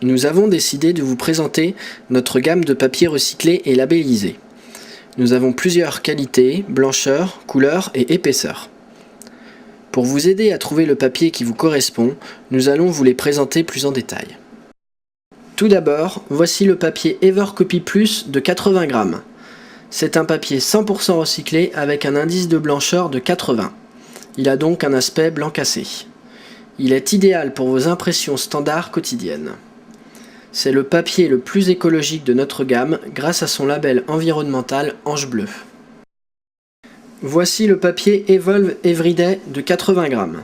nous avons décidé de vous présenter notre gamme de papiers recyclés et labellisés. Nous avons plusieurs qualités, blancheur, couleur et épaisseur. Pour vous aider à trouver le papier qui vous correspond, nous allons vous les présenter plus en détail. Tout d'abord, voici le papier Evercopy Plus de 80 grammes. C'est un papier 100% recyclé avec un indice de blancheur de 80. Il a donc un aspect blanc cassé. Il est idéal pour vos impressions standards quotidiennes. C'est le papier le plus écologique de notre gamme grâce à son label environnemental Ange Bleu. Voici le papier Evolve Everyday de 80 grammes.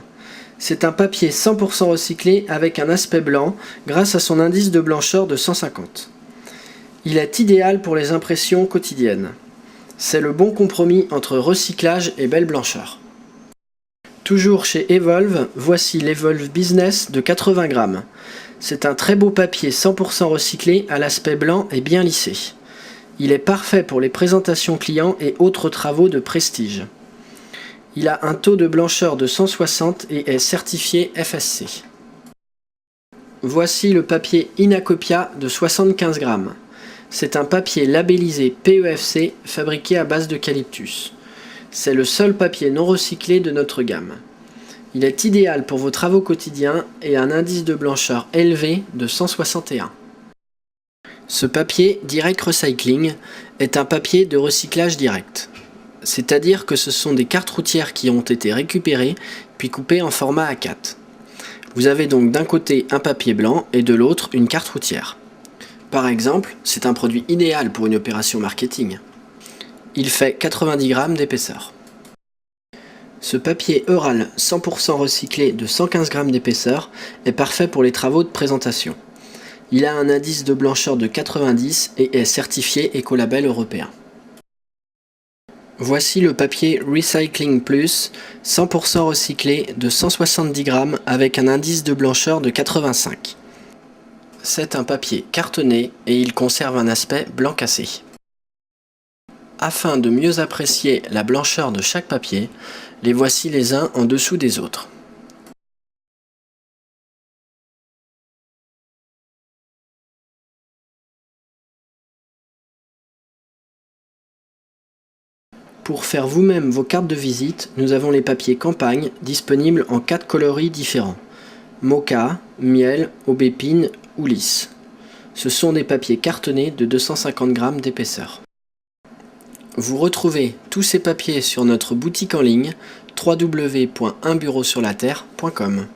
C'est un papier 100% recyclé avec un aspect blanc grâce à son indice de blancheur de 150. Il est idéal pour les impressions quotidiennes. C'est le bon compromis entre recyclage et belle blancheur. Toujours chez Evolve, voici l'Evolve Business de 80 grammes. C'est un très beau papier 100% recyclé à l'aspect blanc et bien lissé. Il est parfait pour les présentations clients et autres travaux de prestige. Il a un taux de blancheur de 160 et est certifié FSC. Voici le papier Inacopia de 75 grammes. C'est un papier labellisé PEFC fabriqué à base d'eucalyptus. C'est le seul papier non recyclé de notre gamme. Il est idéal pour vos travaux quotidiens et a un indice de blancheur élevé de 161. Ce papier Direct Recycling est un papier de recyclage direct. C'est-à-dire que ce sont des cartes routières qui ont été récupérées puis coupées en format A4. Vous avez donc d'un côté un papier blanc et de l'autre une carte routière. Par exemple, c'est un produit idéal pour une opération marketing. Il fait 90 grammes d'épaisseur. Ce papier Eural 100% recyclé de 115 grammes d'épaisseur est parfait pour les travaux de présentation. Il a un indice de blancheur de 90 et est certifié Écolabel européen. Voici le papier Recycling Plus 100% recyclé de 170 grammes avec un indice de blancheur de 85. C'est un papier cartonné et il conserve un aspect blanc cassé. Afin de mieux apprécier la blancheur de chaque papier, les voici les uns en dessous des autres. Pour faire vous-même vos cartes de visite, nous avons les papiers Campagne disponibles en 4 coloris différents. Mocha, miel, aubépine ou lisse. Ce sont des papiers cartonnés de 250 grammes d'épaisseur. Vous retrouvez tous ces papiers sur notre boutique en ligne www.unbureausurlaterre.com.